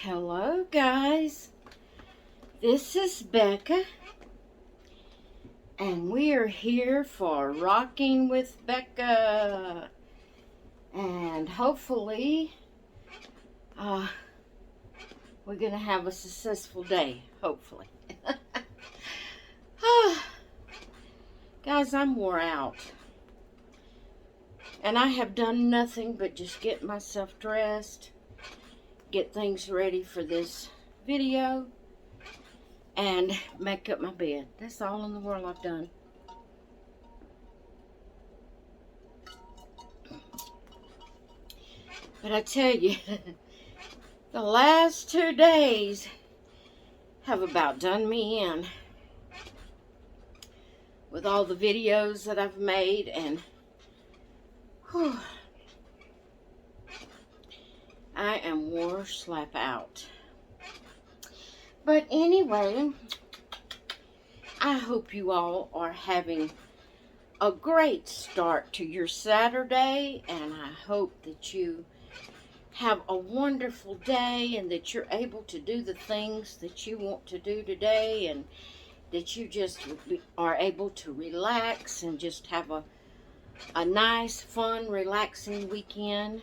Hello guys, this is Becca and we are here for Rocking with Becca, and hopefully we're gonna have a successful day, hopefully. Guys, I'm wore out and I have done nothing but just get myself dressed, get things ready for this video, and make up my bed. That's all in the world I've done. But I tell you, the last 2 days have about done me in with all the videos that I've made, and whew, I am wore slap out. But anyway, I hope you all are having a great start to your Saturday, and I hope that you have a wonderful day and that you're able to do the things that you want to do today, and that you just are able to relax and just have a nice, fun, relaxing weekend,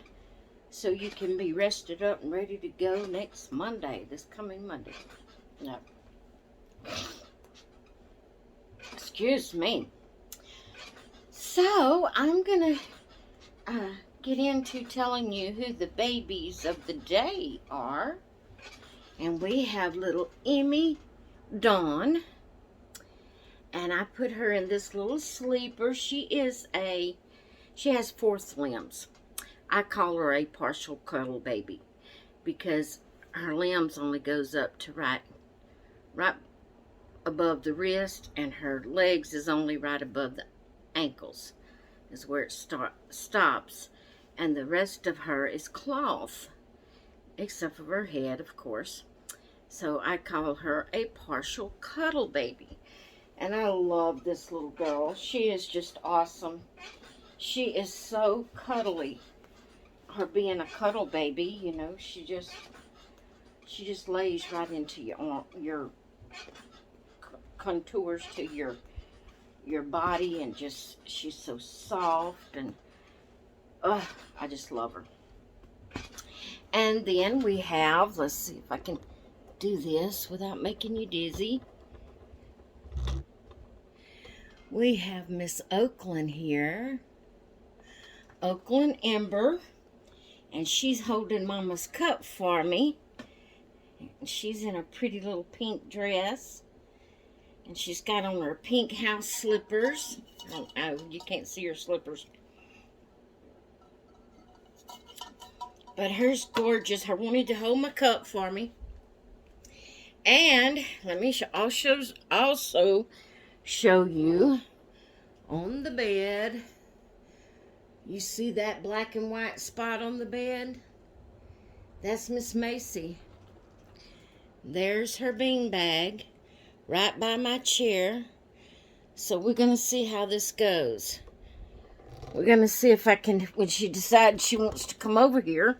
so you can be rested up and ready to go next Monday, this coming Monday. No. Excuse me. So, I'm going to get into telling you who the babies of the day are. And we have little Emmy Dawn. And I put her in this little sleeper. She has 4 limbs. I call her a partial cuddle baby because her limbs only goes up to right above the wrist, and her legs is only right above the ankles is where it stops, and the rest of her is cloth except for her head, of course. So I call her a partial cuddle baby, and I love this little girl. She is just awesome. She is so cuddly. Her being a cuddle baby, you know, she just lays right into your contours to your body, and just she's so soft, and I just love her. And then we have, let's see if I can do this without making you dizzy. We have Miss Oakland here, Oakland Ember, and she's holding Mama's cup for me. She's in a pretty little pink dress, and she's got on her pink house slippers. Oh, you can't see her slippers, but hers gorgeous. Her wanted to hold my cup for me. And let me also show you on the bed. You see that black and white spot on the bed? That's Miss Macy. There's her beanbag right by my chair. So we're going to see how this goes. We're going to see if I can, when she decides she wants to come over here,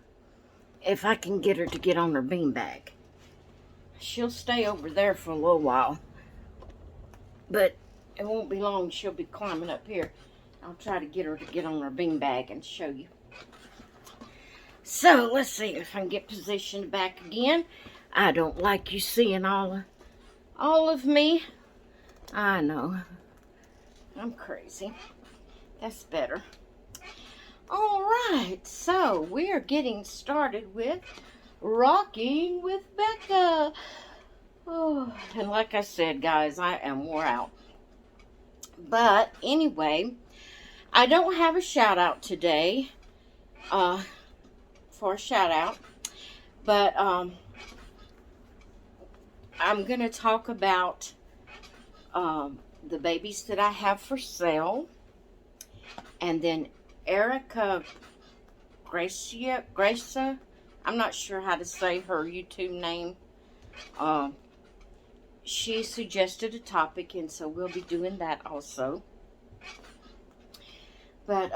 if I can get her to get on her beanbag. She'll stay over there for a little while, but it won't be long. She'll be climbing up here. I'll try to get her to get on her beanbag and show you. So let's see if I can get positioned back again. I don't like you seeing all of me. I know. I'm crazy. That's better. All right, so we are getting started with Rocking with Becca. Oh, and like I said, guys, I am wore out. But anyway, I don't have a shout out today for a shout out, but I'm going to talk about the babies that I have for sale, and then Erica Gracia, I'm not sure how to say her YouTube name. She suggested a topic, and so we'll be doing that also. But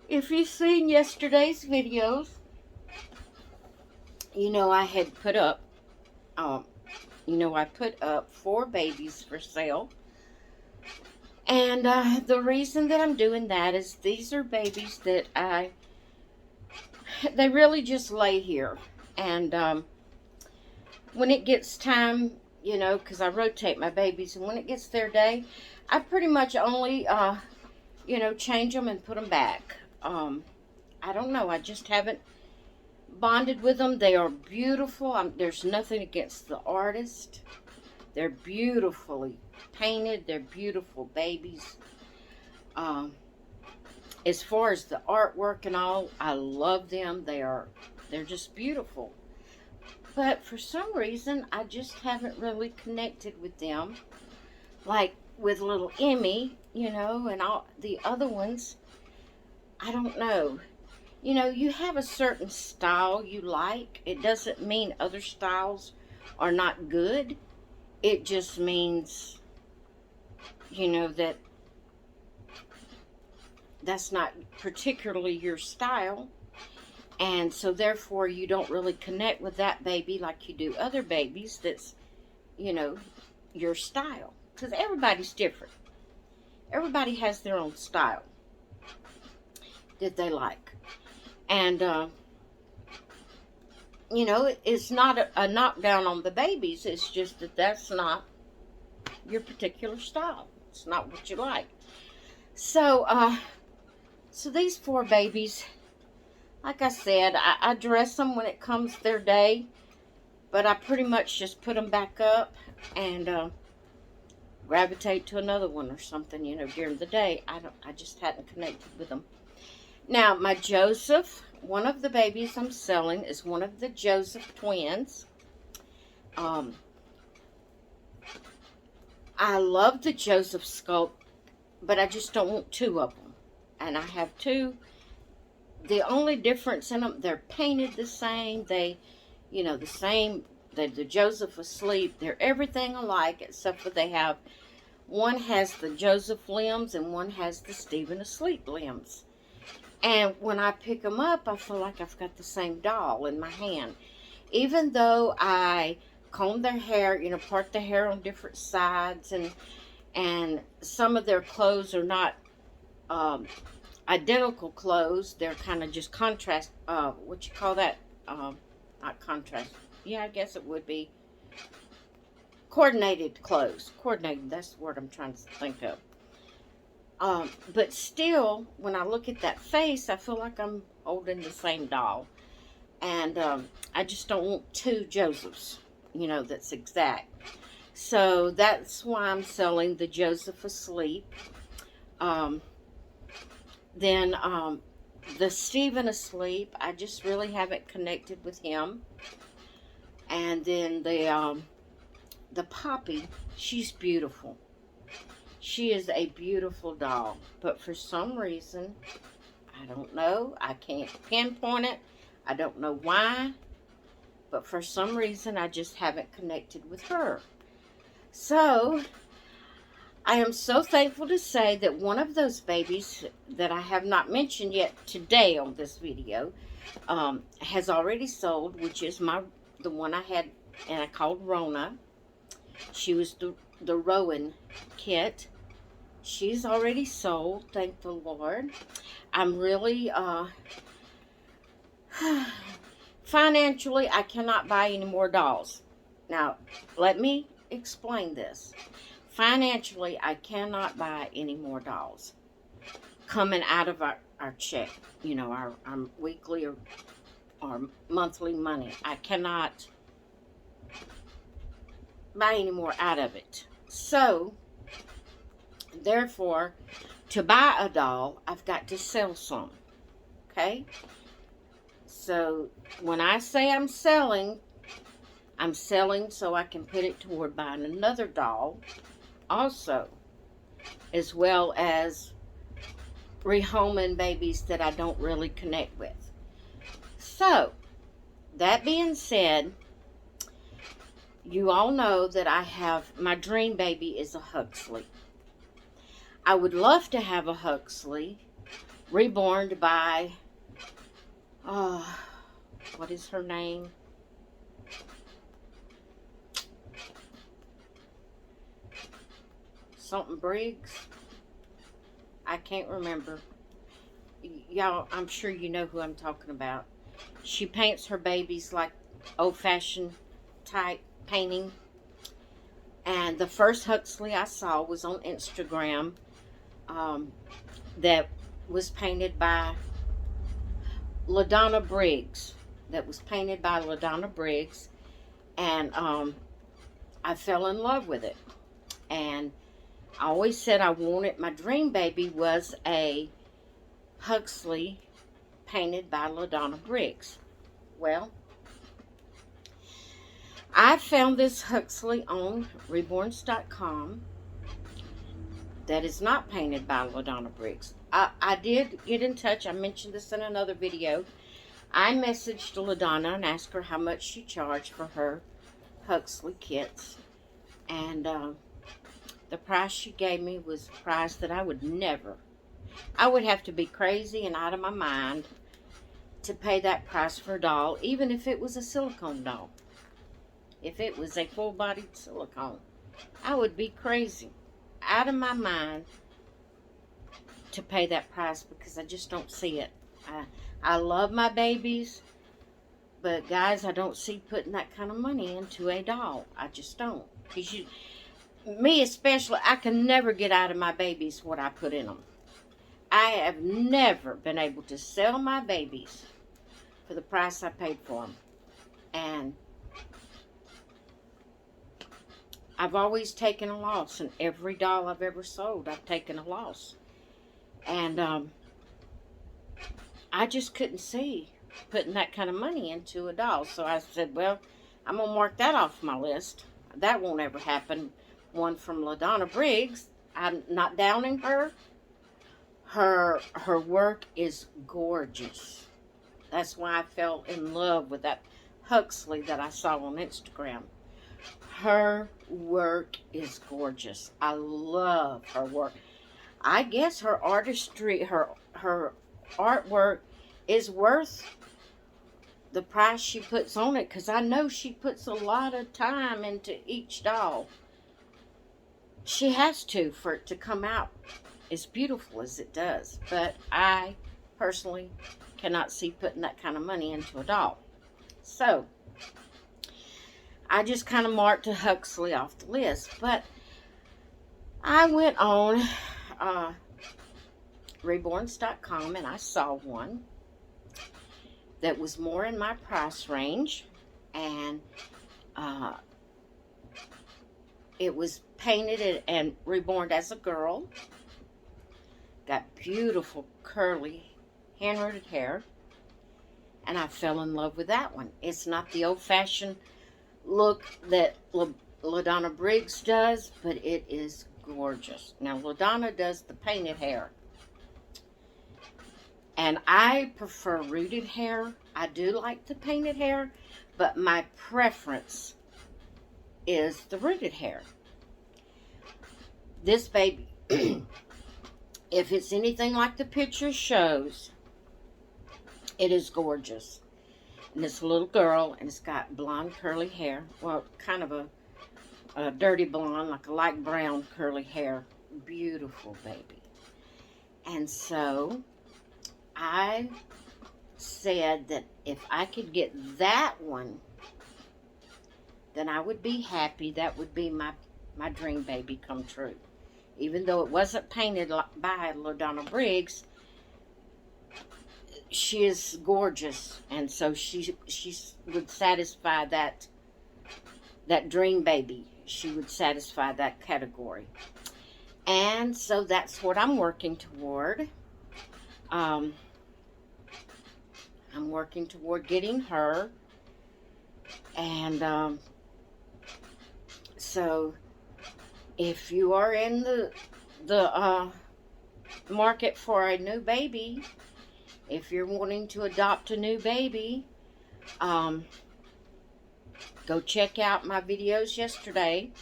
if you've seen yesterday's videos, I had put up, um, I put up 4 babies for sale. And the reason that I'm doing that is these are babies that they really just lay here. And when it gets time, because I rotate my babies, and when it gets their day, I pretty much only, change them and put them back. I don't know. I just haven't bonded with them. They are beautiful. There's nothing against the artist. They're beautifully painted. They're beautiful babies. Um, as far as the artwork and all, I love them. They're just beautiful. But for some reason, I just haven't really connected with them. Like with little Emmy, and all the other ones. I don't know. You have a certain style you like. It doesn't mean other styles are not good. It just means, that that's not particularly your style. And so therefore you don't really connect with that baby like you do other babies that's, your style. Because everybody's different. Everybody has their own style that they like. And, it's not a knockdown on the babies. It's just that that's not your particular style. It's not what you like. So, so these 4 babies, like I said, I dress them when it comes their day, but I pretty much just put them back up and gravitate to another one or something, during the day. I just hadn't connected with them. Now, my Joseph, one of the babies I'm selling is one of the Joseph twins. I love the Joseph sculpt, but I just don't want 2 of them. And I have 2. The only difference in them, they're painted the same. They, the same. The Joseph asleep. They're everything alike, except for one has the Joseph limbs and one has the Stephen asleep limbs. And when I pick them up, I feel like I've got the same doll in my hand. Even though I comb their hair, part the hair on different sides, and some of their clothes are not identical clothes. They're kind of just contrast, what you call that? Not contrast. Yeah, I guess it would be. Coordinated clothes. Coordinated, that's the word I'm trying to think of. But still, when I look at that face, I feel like I'm holding the same doll. And I just don't want 2 Josephs, that's exact. So that's why I'm selling the Joseph asleep. Then the Stephen asleep, I just really haven't connected with him. And then the Poppy, she's beautiful. She is a beautiful doll, but for some reason, I don't know, I can't pinpoint it, I don't know why, but for some reason, I just haven't connected with her. So, I am so thankful to say that one of those babies that I have not mentioned yet today on this video has already sold, which is the one I had, and I called Rona. She was the Rowan kit. She's already sold, thank the Lord. I'm really, financially, I cannot buy any more dolls. Now, let me explain this. Financially, I cannot buy any more dolls coming out of our check, our weekly or monthly money. I cannot buy any more out of it. So, therefore, to buy a doll, I've got to sell some. Okay? So, when I say I'm selling so I can put it toward buying another doll also, as well as rehoming babies that I don't really connect with. So, that being said, you all know that my dream baby is a Huxley. I would love to have a Huxley reborn by, what is her name? something Briggs. I can't remember. Y'all, I'm sure you know who I'm talking about. She paints her babies like old-fashioned type painting. And the first Huxley I saw was on Instagram, that was painted by LaDonna Briggs. That was painted by LaDonna Briggs. And I fell in love with it. And I always said I wanted, my dream baby was a Huxley painted by LaDonna Briggs. Well, I found this Huxley on Reborns.com that is not painted by LaDonna Briggs. I did get in touch. I mentioned this in another video. I messaged LaDonna and asked her how much she charged for her Huxley kits. And the price she gave me was a price that I would never. I would have to be crazy and out of my mind to pay that price for a doll, even if it was a silicone doll. If it was a full-bodied silicone, I would be crazy, out of my mind, to pay that price, because I just don't see it. I love my babies, but guys, I don't see putting that kind of money into a doll. I just don't. Because me especially, I can never get out of my babies what I put in them. I have never been able to sell my babies for the price I paid for them. And I've always taken a loss. In every doll I've ever sold, I've taken a loss. And I just couldn't see putting that kind of money into a doll. So I said, well, I'm going to mark that off my list. That won't ever happen. One from LaDonna Briggs. I'm not downing her. Her work is gorgeous. That's why I fell in love with that Huxley that I saw on Instagram. Her work is gorgeous. I love her work. I guess her artistry, her artwork is worth the price she puts on it, because I know she puts a lot of time into each doll. She has to, for it to come out as beautiful as it does. But I personally cannot see putting that kind of money into a doll. So I just kind of marked a Huxley off the list. But I went on Reborns.com and I saw one that was more in my price range. And it was painted and reborn as a girl. Got beautiful curly hand-knitted hair. And I fell in love with that one. It's not the old-fashioned look that LaDonna Briggs does, but it is gorgeous. Now, LaDonna does the painted hair. And I prefer rooted hair. I do like the painted hair, but my preference is the rooted hair. This baby, if it's anything like the picture shows, it is gorgeous. And it's a little girl, and it's got blonde curly hair. Well, kind of a dirty blonde, like a light brown curly hair. Beautiful baby. And so I said that if I could get that one, then I would be happy. That would be my dream baby come true. Even though it wasn't painted by LaDonna Briggs, she is gorgeous, and so she would satisfy that dream baby. She would satisfy that category. And so that's what I'm working toward. I'm working toward getting her. And so if you are in the market for a new baby, if you're wanting to adopt a new baby, go check out my videos yesterday.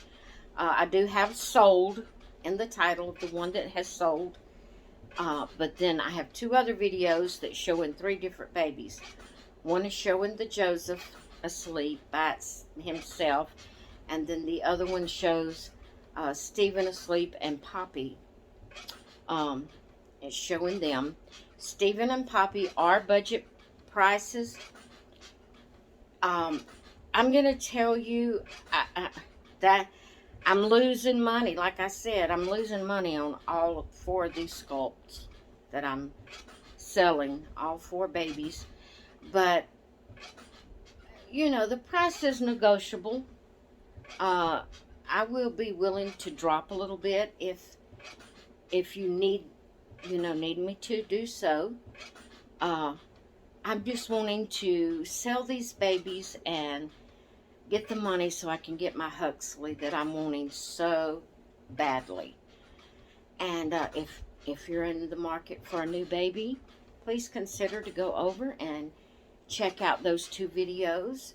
I do have sold in the title, the one that has sold. But then I have 2 other videos that show in 3 different babies. One is showing the Joseph asleep by himself. And then the other one shows Stephen asleep and Poppy. It's showing them. Stephen and Poppy are budget prices. I'm going to tell you that I'm losing money. Like I said, I'm losing money on all 4 of these sculpts that I'm selling. All 4 babies. But, you know, the price is negotiable. I will be willing to drop a little bit if you need me to do so. I'm just wanting to sell these babies and get the money so I can get my Huxley that I'm wanting so badly. And if you're in the market for a new baby, please consider to go over and check out those 2 videos.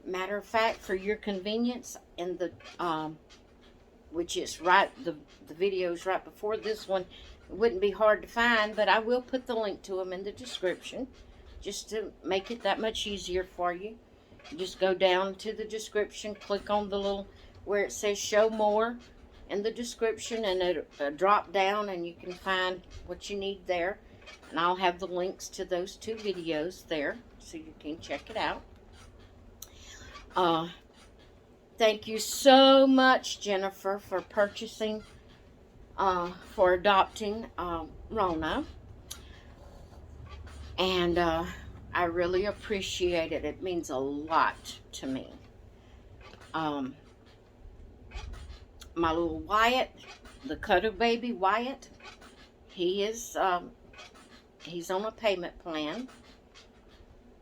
Matter of fact, for your convenience, in the which is right, the videos right before this one, it wouldn't be hard to find, but I will put the link to them in the description just to make it that much easier for you. Just go down to the description, click on the little where it says show more in the description, and it'll drop down and you can find what you need there. And I'll have the links to those 2 videos there so you can check it out. Thank you so much, Jennifer, for purchasing, for adopting Rona. And I really appreciate it. It means a lot to me. My little Wyatt, the cuddle baby Wyatt, he is, he's on a payment plan.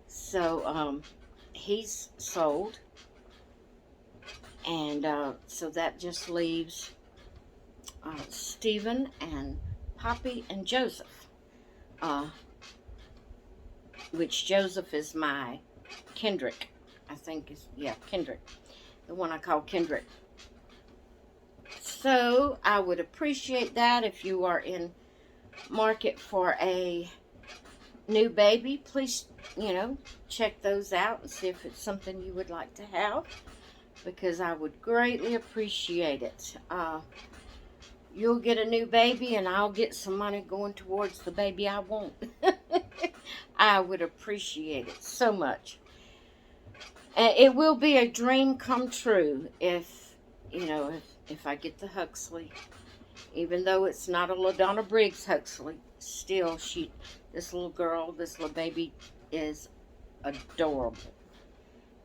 So, he's sold. And so that just leaves Stephen and Poppy and Joseph. Which Joseph is my Kendrick. I think is, yeah, Kendrick. The one I call Kendrick. So I would appreciate that if you are in market for a new baby. Please, check those out and see if it's something you would like to have, because I would greatly appreciate it. You'll get a new baby and I'll get some money going towards the baby I want. I would appreciate it so much. And it will be a dream come true if I get the Huxley. Even though it's not a LaDonna Briggs Huxley, still this little baby is adorable.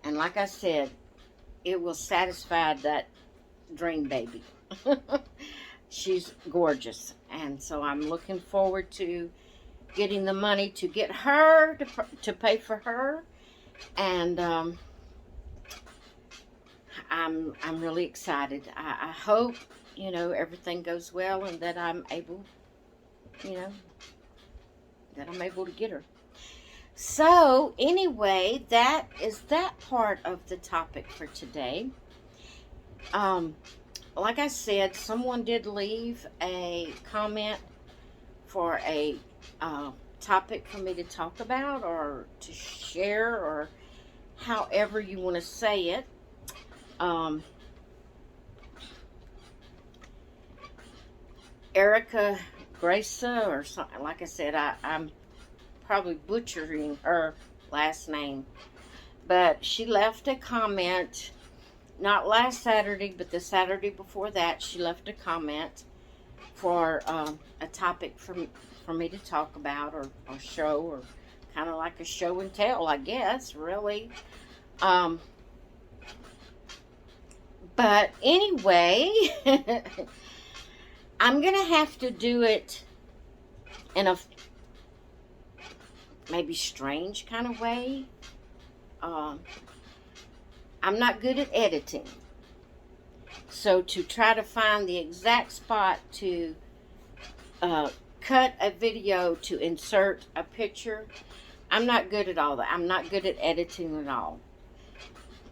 And like I said, it will satisfy that dream baby. She's gorgeous. And so I'm looking forward to getting the money to get her, to pay for her. And I'm really excited. I hope, everything goes well and that I'm able, to get her. So, anyway, that is that part of the topic for today. Like I said, someone did leave a comment for a topic for me to talk about or to share, or however you want to say it. Erica Graca or something. Like I said, I'm probably butchering her last name, but she left a comment, not last Saturday, but the Saturday before that. She left a comment for a topic for me to talk about, or show, or kind of like a show and tell, I guess, really. But anyway, I'm going to have to do it in a maybe strange kind of way. I'm not good at editing. So to try to find the exact spot to cut a video to insert a picture, I'm not good at all that. I'm not good at editing at all.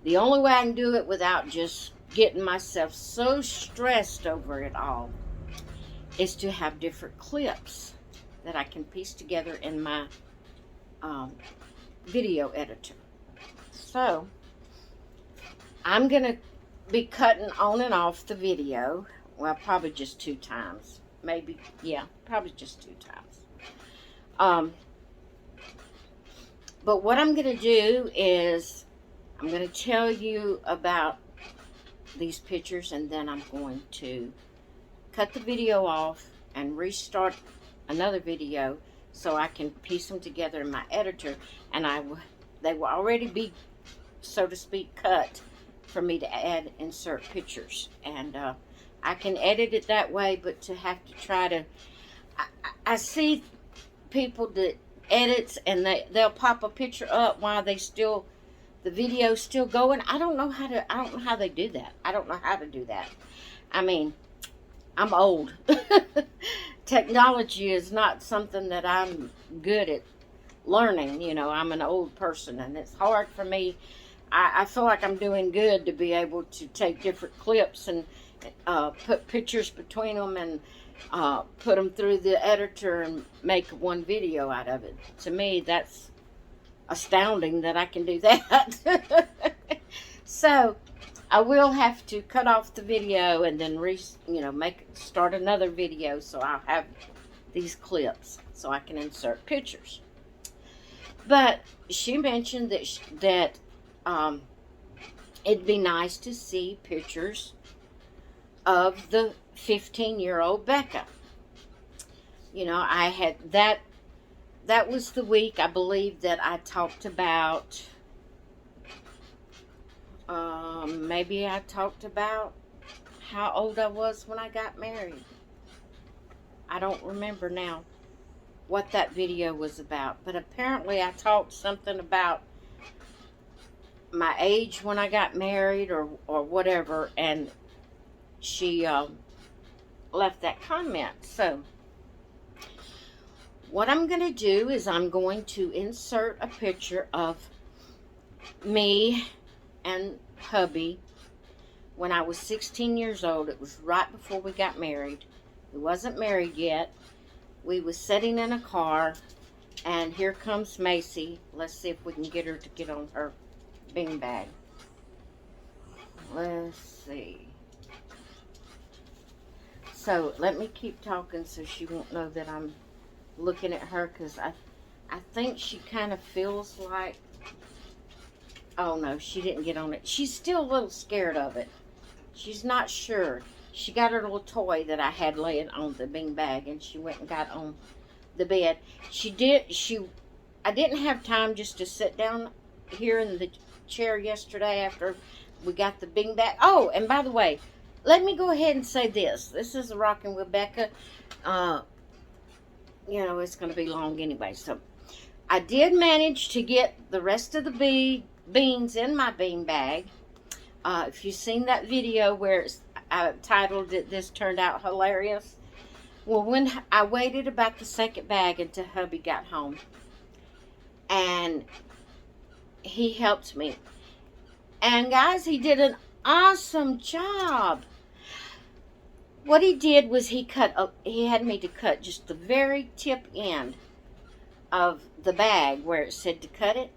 The only way I can do it without just getting myself so stressed over it all is to have different clips that I can piece together in my video editor. So I'm going to be cutting on and off the video. Well, probably just 2 times. Maybe, yeah, probably just 2 times. But what I'm going to do is I'm going to tell you about these pictures, and then I'm going to cut the video off and restart another video so I can piece them together in my editor, and they will already be, so to speak, cut for me to insert pictures. And I can edit it that way, but to have to try to, I see people that edits and they'll pop a picture up while the video's still going. I don't know how they do that. I don't know how to do that. I mean, I'm old. Technology is not something that I'm good at learning. You know, I'm an old person, and it's hard for me. I feel like I'm doing good to be able to take different clips and put pictures between them and put them through the editor and make one video out of it. To me, that's astounding that I can do that. So I will have to cut off the video and then start another video, so I'll have these clips so I can insert pictures. But she mentioned that it'd be nice to see pictures of the 15-year-old Becca. You know, I had that was the week, I believe, that I talked about, maybe I talked about how old I was when I got married. I don't remember now what that video was about, but apparently I talked something about my age when I got married or whatever, and she left that comment. So what I'm going to do is I'm going to insert a picture of me and hubby when I was 16 years old. It was right before we got married. We wasn't married yet. We was sitting in a car, and here comes Macy. Let's see if we can get her to get on her beanbag. Let's see. So let me keep talking so she won't know that I'm looking at her, because I think she kind of feels like, oh no, she didn't get on it. She's still a little scared of it. She's not sure. She got her little toy that I had laying on the beanbag, and she went and got on the bed. I didn't have time just to sit down here in the chair yesterday after we got the beanbag. Oh, and by the way, let me go ahead and say this. This is a Rockin' with Becca. You know, it's going to be long anyway. So, I did manage to get the rest of the beans in my bean bag. If you've seen that video where I titled it, "This Turned Out Hilarious." Well, when I waited about the second bag until hubby got home, and he helped me. And guys, he did an awesome job. What he did was he had me to cut just the very tip end of the bag where it said to cut it.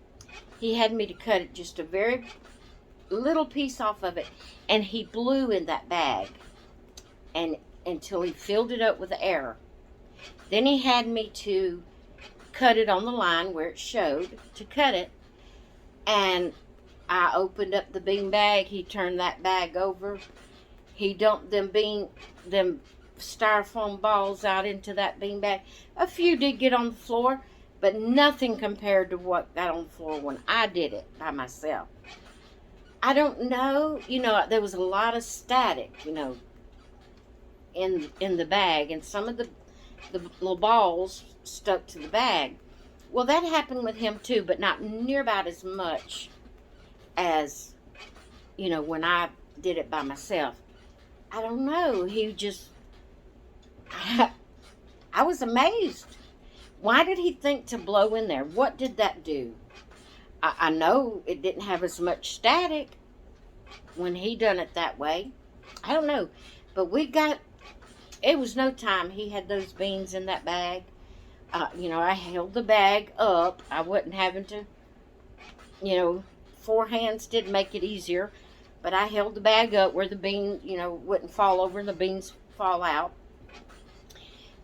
He had me to cut it just a very little piece off of it, and he blew in that bag and until he filled it up with air. Then he had me to cut it on the line where it showed to cut it, and I opened up the bean bag. He turned that bag over. He dumped them styrofoam balls out into that bean bag. A few did get on the floor, but nothing compared to what got on the floor when I did it by myself. I don't know, there was a lot of static, in the bag, and some of the little balls stuck to the bag. Well, that happened with him too, but not near about as much as, when I did it by myself. I don't know. I was amazed. Why did he think to blow in there? What did that do? I know it didn't have as much static when he done it that way. I don't know. But it was no time. He had those beans in that bag. I held the bag up. I wasn't having to, 4 hands did make it easier. But I held the bag up where the bean, wouldn't fall over and the beans fall out.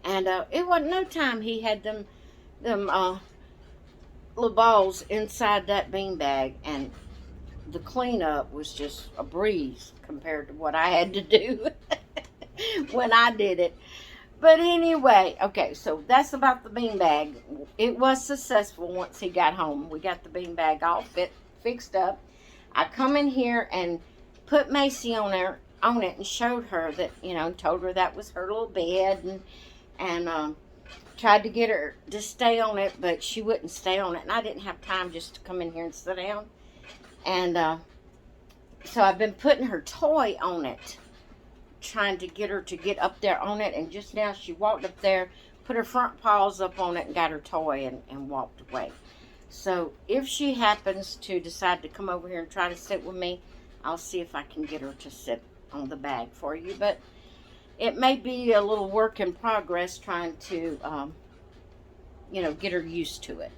And it wasn't no time he had them little balls inside that bean bag, and the cleanup was just a breeze compared to what I had to do when I did it. But anyway, okay, so that's about the bean bag. It was successful once he got home. We got the bean bag all fixed up. I come in here and put Macy on it and showed her that, told her that was her little bed, and tried to get her to stay on it, but she wouldn't stay on it, and I didn't have time just to come in here and sit down. And so I've been putting her toy on it, trying to get her to get up there on it, and just now she walked up there, put her front paws up on it, and got her toy and walked away. So if she happens to decide to come over here and try to sit with me, I'll see if I can get her to sit on the bag for you. But it may be a little work in progress trying to, get her used to it.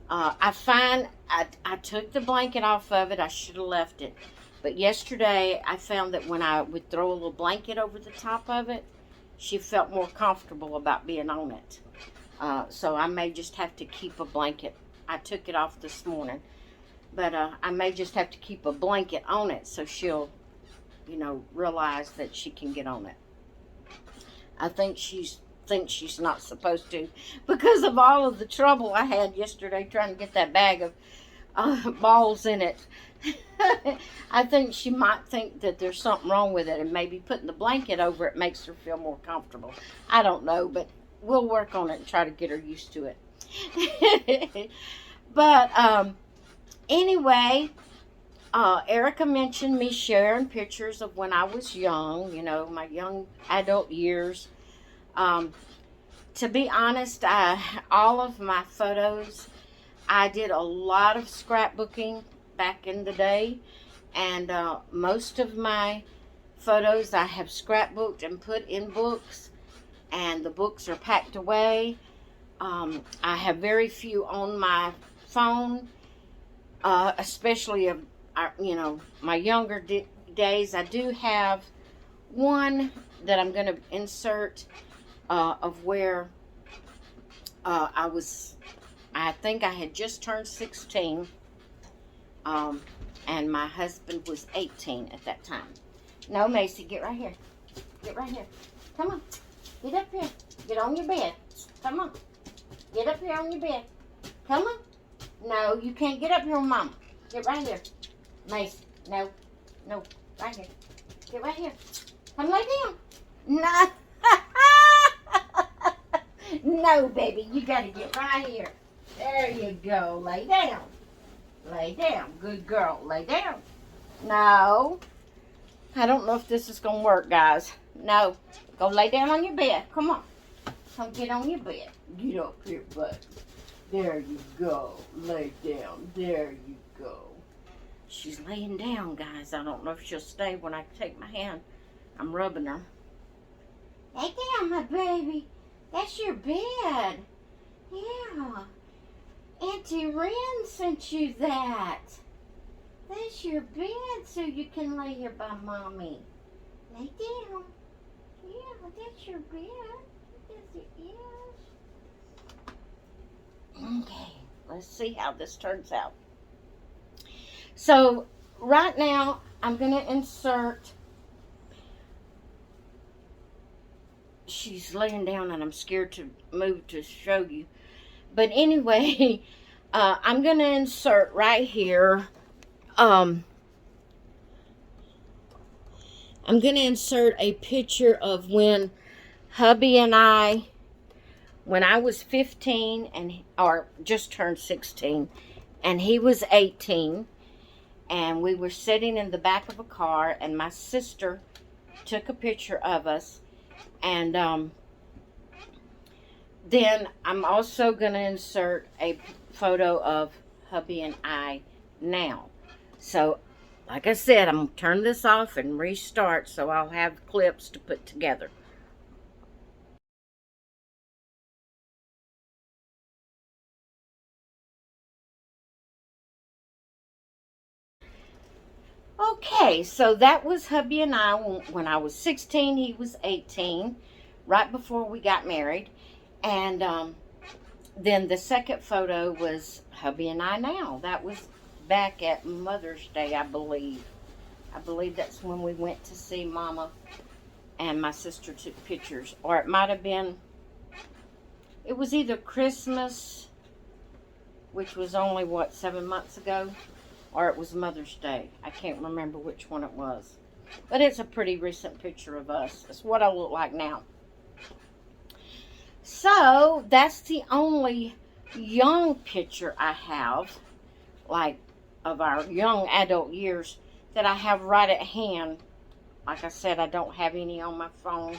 I find I took the blanket off of it. I should have left it. But yesterday I found that when I would throw a little blanket over the top of it, she felt more comfortable about being on it. So I may just have to keep a blanket. I took it off this morning. But I may just have to keep a blanket on it so she'll, realize that she can get on it. I think thinks she's not supposed to because of all of the trouble I had yesterday trying to get that bag of balls in it. I think she might think that there's something wrong with it, and maybe putting the blanket over it makes her feel more comfortable. I don't know, but we'll work on it and try to get her used to it. But anyway, Erica mentioned me sharing pictures of when I was young, my young adult years. To be honest, all of my photos, I did a lot of scrapbooking back in the day, and most of my photos I have scrapbooked and put in books, and the books are packed away. I have very few on my phone, especially of my younger days. I do have one that I'm going to insert of where I think I had just turned 16, and my husband was 18 at that time. No, Macy, get right here. Get right here. Come on. Get up here. Get on your bed. Come on. Get up here on your bed. Come on. No, you can't get up here with Mama. Get right here. Macy, no. Right here. Get right here. Come lay down. No. No, baby, you got to get right here. There you go. Lay down. Lay down. Good girl. Lay down. No. I don't know if this is going to work, guys. No. Go lay down on your bed. Come on. Come get on your bed. Get up here, bud. There you go. Lay down. There you go. She's laying down, guys. I don't know if she'll stay when I take my hand. I'm rubbing her. Lay down, my baby. That's your bed. Yeah. Auntie Ren sent you that. That's your bed so you can lay here by Mommy. Lay down. Yeah, that's your bed. Yes, it is. Okay, let's see how this turns out. So, right now, I'm going to insert... She's laying down and I'm scared to move to show you. But anyway, I'm going to insert right here. I'm going to insert a picture of when hubby and when I was 15 or just turned 16, and he was 18, and we were sitting in the back of a car, and my sister took a picture of us. And then I'm also going to insert a photo of hubby and I now. So, like I said, I'm going to turn this off and restart so I'll have clips to put together. Okay, so that was hubby and I when I was 16, he was 18, right before we got married. And then the second photo was hubby and I now. That was back at Mother's Day, I believe. I believe that's when we went to see Mama and my sister took pictures. Or it might have been, it was either Christmas, which was only, what, 7 months ago? Or it was Mother's Day. I can't remember which one it was. But it's a pretty recent picture of us. It's what I look like now. So, that's the only young picture I have, like, of our young adult years, that I have right at hand. Like I said, I don't have any on my phone.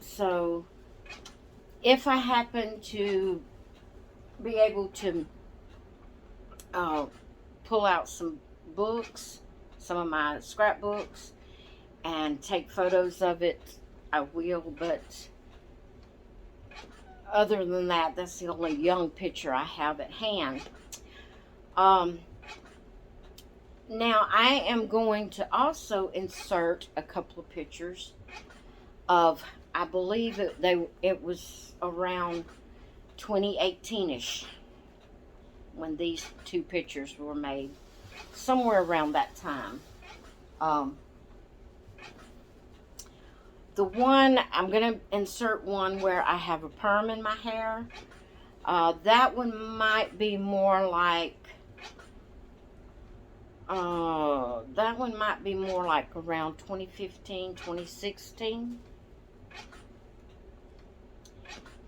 So, if I happen to be able to pull out some books, some of my scrapbooks, and take photos of it, I will. But other than that, that's the only young picture I have at hand. Now I am going to also insert a couple of pictures of, I believe it was around 2018ish when these two pictures were made, somewhere around that time. The one, I'm going to insert one where I have a perm in my hair. That one might be more like, around 2015, 2016.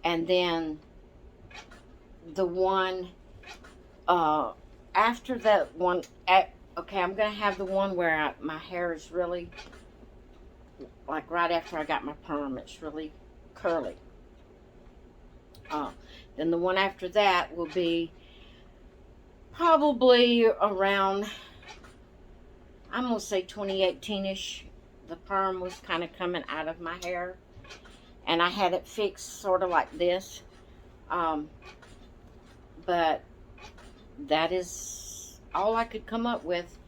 And then the one after that one, okay, I'm going to have the one where my hair is really, like right after I got my perm, it's really curly. Then the one after that will be probably around, I'm going to say 2018ish. The perm was kind of coming out of my hair. And I had it fixed sort of like this. But that is all I could come up with.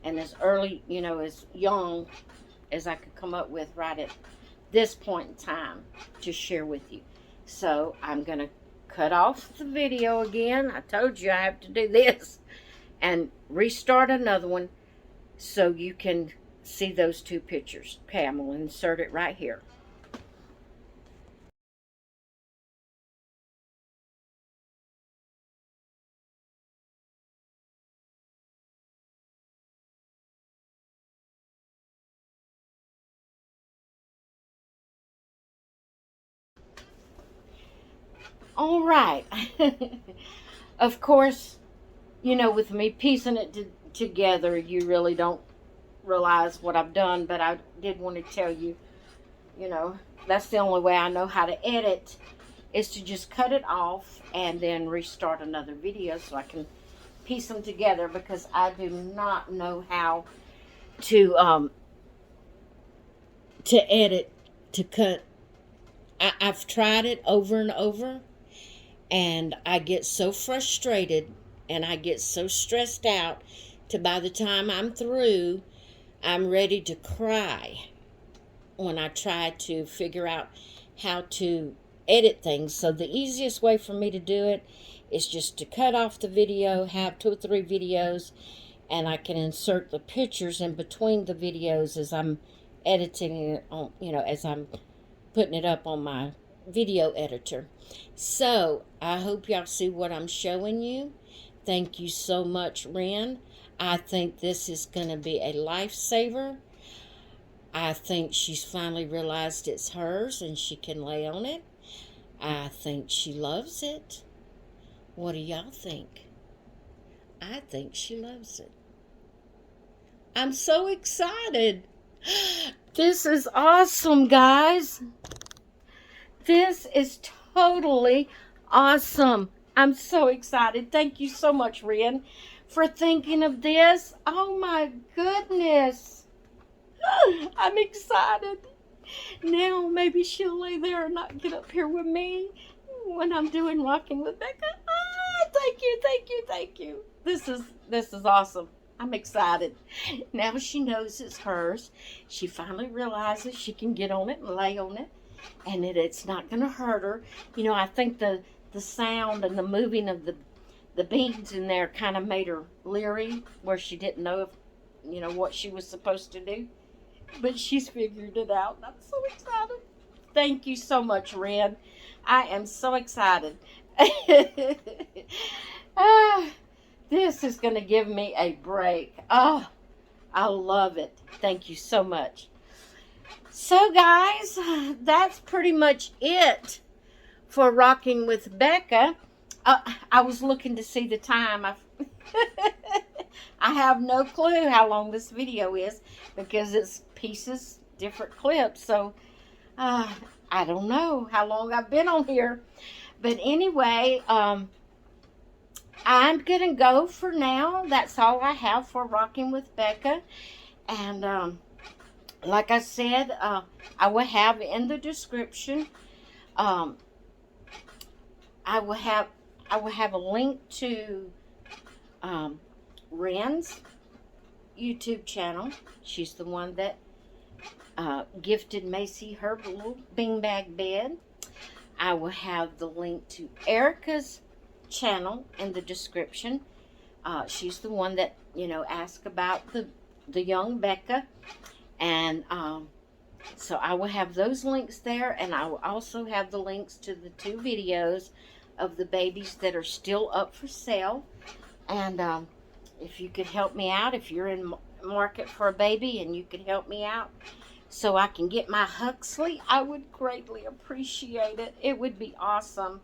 And as early, as young as I could come up with right at this point in time to share with you. So I'm going to cut off the video again. I told you I have to do this. And restart another one so you can see those two pictures. Okay, I'm going to insert it right here. All right. Of course, with me piecing it together, you really don't realize what I've done, but I did want to tell you, that's the only way I know how to edit, is to just cut it off and then restart another video so I can piece them together, because I do not know how to edit, to cut. I've tried it over and over, and I get so frustrated and I get so stressed out to, by the time I'm through, I'm ready to cry when I try to figure out how to edit things. So the easiest way for me to do it is just to cut off the video, have 2 or 3 videos, and I can insert the pictures in between the videos as I'm editing it on, as I'm putting it up on my video editor. So I hope y'all see what I'm showing you. Thank you so much, Ren. I think this is going to be a lifesaver. I think she's finally realized it's hers and she can lay on it. I think she loves it. What do y'all think? I think she loves it. I'm so excited. This is awesome, guys. This is totally awesome. I'm so excited. Thank you so much, Ren, for thinking of this. Oh my goodness. I'm excited. Now maybe she'll lay there and not get up here with me when I'm doing Rocking with Becca. Thank you, thank you, thank you. This is awesome. I'm excited. Now she knows it's hers. She finally realizes she can get on it and lay on it, and it's not going to hurt her. You know, I think the sound and the moving of the beads in there kind of made her leery, where she didn't know if, you know, what she was supposed to do. But she's figured it out, and I'm so excited. Thank you so much, Ren. I am so excited. Ah, this is going to give me a break. Oh, I love it. Thank you so much. So, guys, that's pretty much it for Rocking with Becca. I was looking to see the time. I have no clue how long this video is because it's pieces, different clips. So, I don't know how long I've been on here. But anyway, I'm going to go for now. That's all I have for Rocking with Becca. And like I said, I will have in the description, I will have a link to Ren's YouTube channel. She's the one that gifted Macy her little beanbag bed. I will have the link to Erica's channel in the description. She's the one that, you know, asked about the young Becca. And so I will have those links there, and I will also have the links to the 2 videos of the babies that are still up for sale. And if you could help me out, if you're in market for a baby and you could help me out so I can get my Huxley, I would greatly appreciate it. It would be awesome.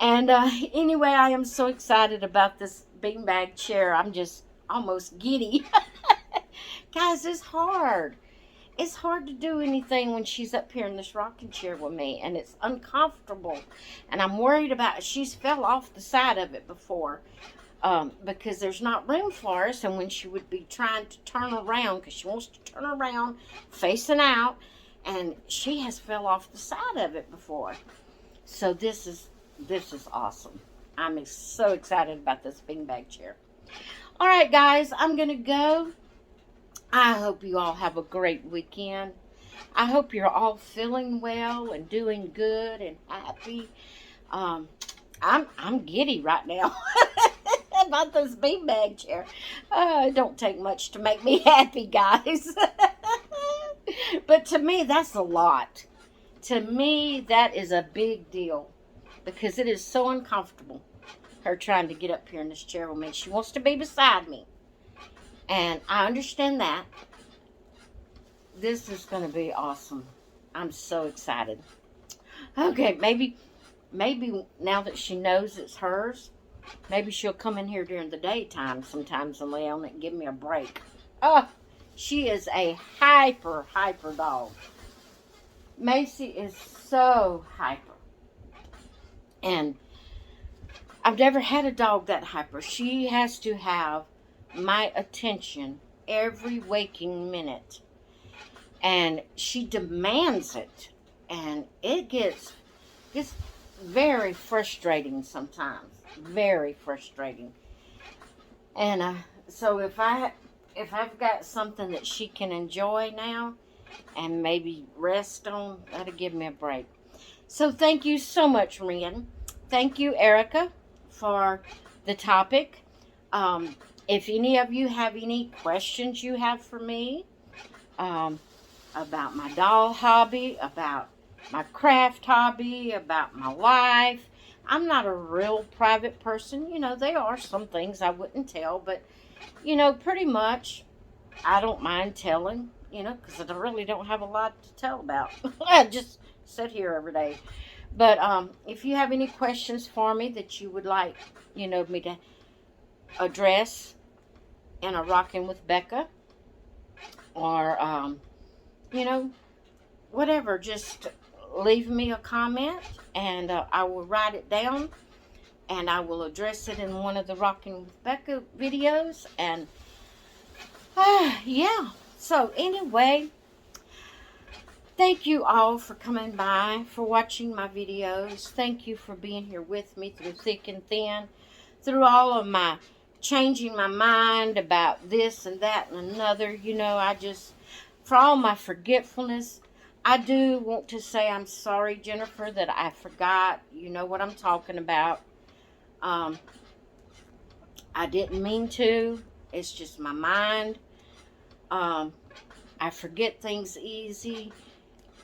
And anyway, I am so excited about this beanbag chair. I'm just almost giddy. Guys, it's hard. It's hard to do anything when she's up here in this rocking chair with me, and it's uncomfortable. And I'm worried about, she's fell off the side of it before because there's not room for us. And when she would be trying to turn around, because she wants to turn around facing out, and she has fell off the side of it before. So this is awesome. I'm so excited about this beanbag chair. All right, guys, I'm going to go. I hope you all have a great weekend. I hope you're all feeling well and doing good and happy. I'm giddy right now about this beanbag chair. It don't take much to make me happy, guys. But to me, that's a lot. To me, that is a big deal because it is so uncomfortable, her trying to get up here in this chair with me. She wants to be beside me. And I understand that. This is going to be awesome. I'm so excited. Okay, maybe now that she knows it's hers, maybe she'll come in here during the daytime sometimes and lay on it and give me a break. Oh, she is a hyper dog. Macy is so hyper. And I've never had a dog that hyper. She has to have my attention every waking minute, and she demands it, and it gets very frustrating sometimes, very frustrating. And so if I've got something that she can enjoy now and maybe rest on, that'll give me a break. So thank you so much, Ren. Thank you, Erica, for the topic. If any of you have any questions you have for me about my doll hobby, about my craft hobby, about my life, I'm not a real private person. You know, there are some things I wouldn't tell, but, you know, pretty much I don't mind telling, you know, because I really don't have a lot to tell about. I just sit here every day. But if you have any questions for me that you would like, you know, me to address in a Rocking with Becca, or you know, whatever, just leave me a comment and I will write it down and I will address it in one of the Rocking with Becca videos. And yeah, so anyway, thank you all for coming by, for watching my videos. Thank you for being here with me through thick and thin, through all of my changing my mind about this and that and another. You know, for all my forgetfulness, I do want to say I'm sorry, Jennifer, that I forgot. You know what I'm talking about. Um, I didn't mean to. It's just my mind. Um, I forget things easy.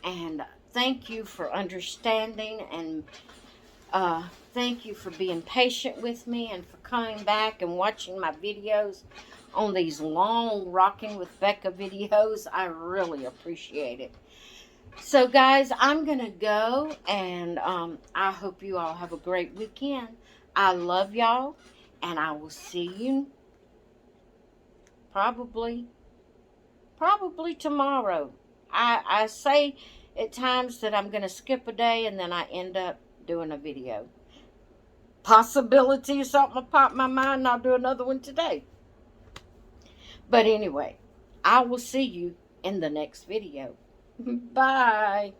And thank you for understanding, and thank you for being patient with me and for coming back and watching my videos on these long Rocking with Becca videos. I really appreciate it. So, guys, I'm going to go, and I hope you all have a great weekend. I love y'all, and I will see you probably tomorrow. I say at times that I'm going to skip a day, and then I end up doing a video. Possibility of something will pop my mind, and I'll do another one today. But anyway, I will see you in the next video. Bye.